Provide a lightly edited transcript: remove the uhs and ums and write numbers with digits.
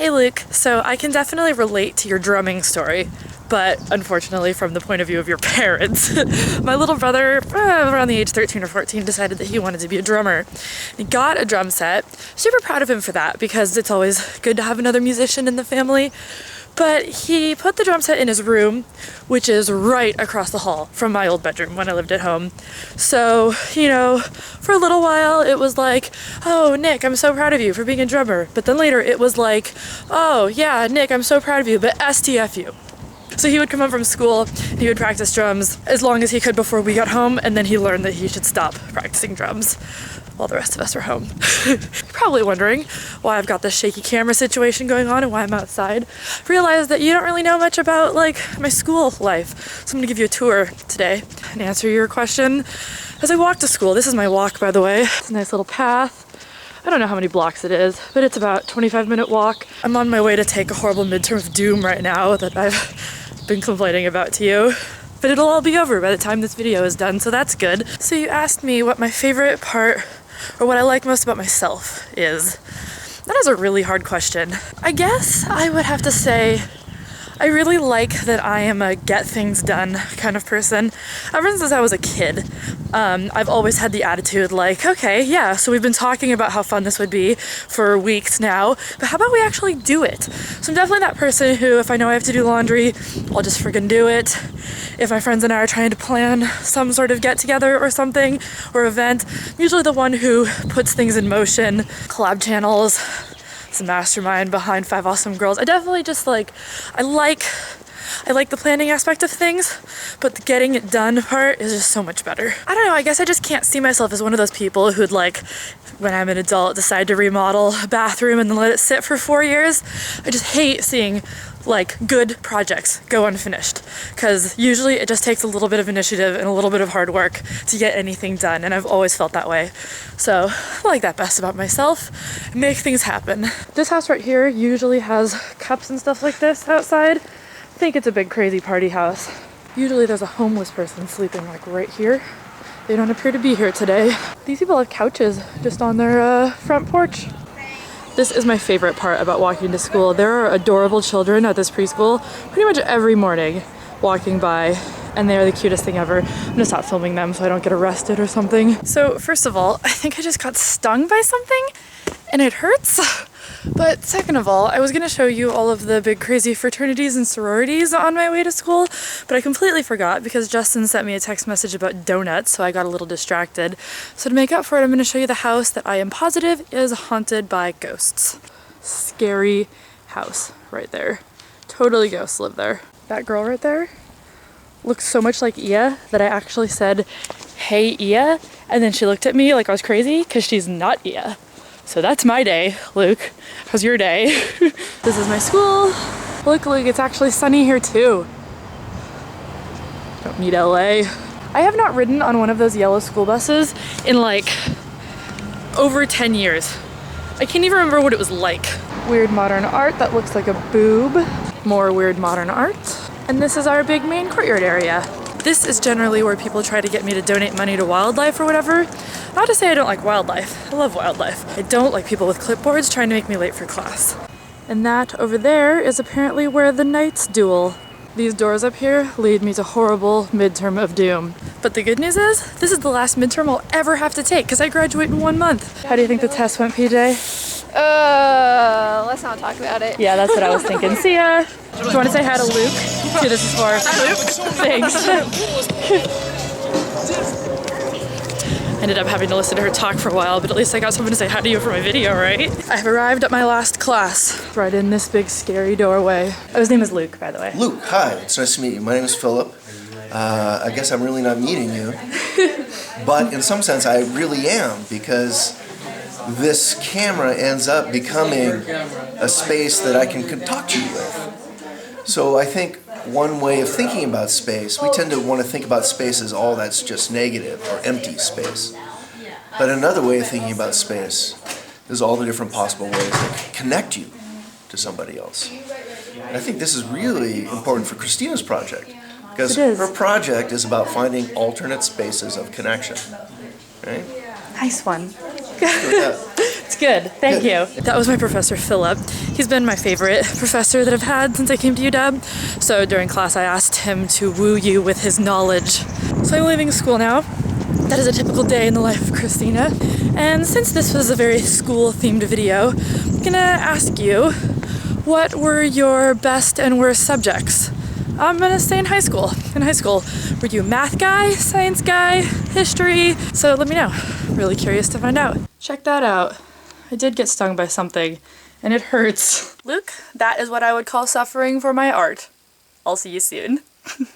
Hey Luke, so I can definitely relate to your drumming story, but unfortunately from the point of view of your parents. My little brother, around the age 13 or 14, decided that he wanted to be a drummer. He got a drum set. Super proud of him for that because it's always good to have another musician in the family. But he put the drum set in his room, which is right across the hall from my old bedroom when I lived at home. So, you know, for a little while it was like, oh, Nick, I'm so proud of you for being a drummer. But then later it was like, oh, yeah, Nick, I'm so proud of you, but STFU. So he would come home from school, and he would practice drums as long as he could before we got home, and then he learned that he should stop practicing drums while the rest of us were home. You're probably wondering why I've got this shaky camera situation going on and why I'm outside. Realize that you don't really know much about like my school life. So I'm gonna give you a tour today and answer your question as I walk to school. This is my walk, by the way. It's a nice little path. I don't know how many blocks it is, but it's about a 25-minute walk. I'm on my way to take a horrible midterm of doom right now that I've been complaining about to you. But it'll all be over by the time this video is done, so that's good. So you asked me what my favorite part or what I like most about myself is. That is a really hard question. I guess I would have to say I really like that I am a get things done kind of person. Ever since I was a kid, I've always had the attitude like, okay, yeah, so we've been talking about how fun this would be for weeks now, but how about we actually do it? So I'm definitely that person who, if I know I have to do laundry, I'll just friggin' do it. If my friends and I are trying to plan some sort of get together or something, or event, I'm usually the one who puts things in motion, collab channels, the mastermind behind 5 Awesome Girls. I definitely just like I like the planning aspect of things, but the getting it done part is just so much better. I don't know, I guess I just can't see myself as one of those people who'd like, when I'm an adult, decide to remodel a bathroom and then let it sit for 4 years. I just hate seeing like good projects go unfinished, because usually it just takes a little bit of initiative and a little bit of hard work to get anything done, and I've always felt that way. So I like that best about myself. Make things happen. This house right here usually has cups and stuff like this outside. I think it's a big crazy party house. Usually there's a homeless person sleeping like right here. They don't appear to be here today. These people have couches just on their front porch. This is my favorite part about walking to school. There are adorable children at this preschool pretty much every morning walking by, and they are the cutest thing ever. I'm gonna stop filming them so I don't get arrested or something. So first of all, I think I just got stung by something and it hurts. But second of all, I was gonna show you all of the big crazy fraternities and sororities on my way to school, but I completely forgot because Justin sent me a text message about donuts, so I got a little distracted. So to make up for it, I'm gonna show you the house that I am positive is haunted by ghosts. Scary house right there. Totally ghosts live there. That girl right there looks so much like Ia that I actually said, "Hey Ia," and then she looked at me like I was crazy because she's not Ia. So that's my day, Luke. How's your day? This is my school. Look, Luke, it's actually sunny here too. Don't need LA. I have not ridden on one of those yellow school buses in like over 10 years. I can't even remember what it was like. Weird modern art that looks like a boob. More weird modern art. And this is our big main courtyard area. This is generally where people try to get me to donate money to wildlife or whatever. Not to say I don't like wildlife. I love wildlife. I don't like people with clipboards trying to make me late for class. And that over there is apparently where the knights duel. These doors up here lead me to horrible midterm of doom. But the good news is, this is the last midterm I'll ever have to take because I graduate in 1 month. How do you think the test went, PJ? Let's not talk about it. Yeah, that's what I was thinking. See ya. Do you want to say hi to Luke? See what this is for. Hi, Luke. Thanks. Ended up having to listen to her talk for a while, but at least I got someone to say hi to you for my video, right? I've arrived at my last class, right in this big scary doorway. Oh, his name is Luke, by the way. Luke, hi. It's nice to meet you. My name is Philip. I guess I'm really not meeting you. But in some sense, I really am, because this camera ends up becoming a space that I can talk to you with. So I think one way of thinking about space, we tend to want to think about space as all that's just negative or empty space. But another way of thinking about space is all the different possible ways that connect you to somebody else. And I think this is really important for Kristina's project, because her project is about finding alternate spaces of connection. Right? Nice one. It's good. Thank you. That was my professor, Philip. He's been my favorite professor that I've had since I came to UW. So during class, I asked him to woo you with his knowledge. So I'm leaving school now. That is a typical day in the life of Kristina. And since this was a very school-themed video, I'm gonna ask you, what were your best and worst subjects? I'm gonna stay in high school. In high school, were you a math guy, science guy, history? So let me know. Really curious to find out. Check that out. I did get stung by something, and it hurts. Luke, that is what I would call suffering for my art. I'll see you soon.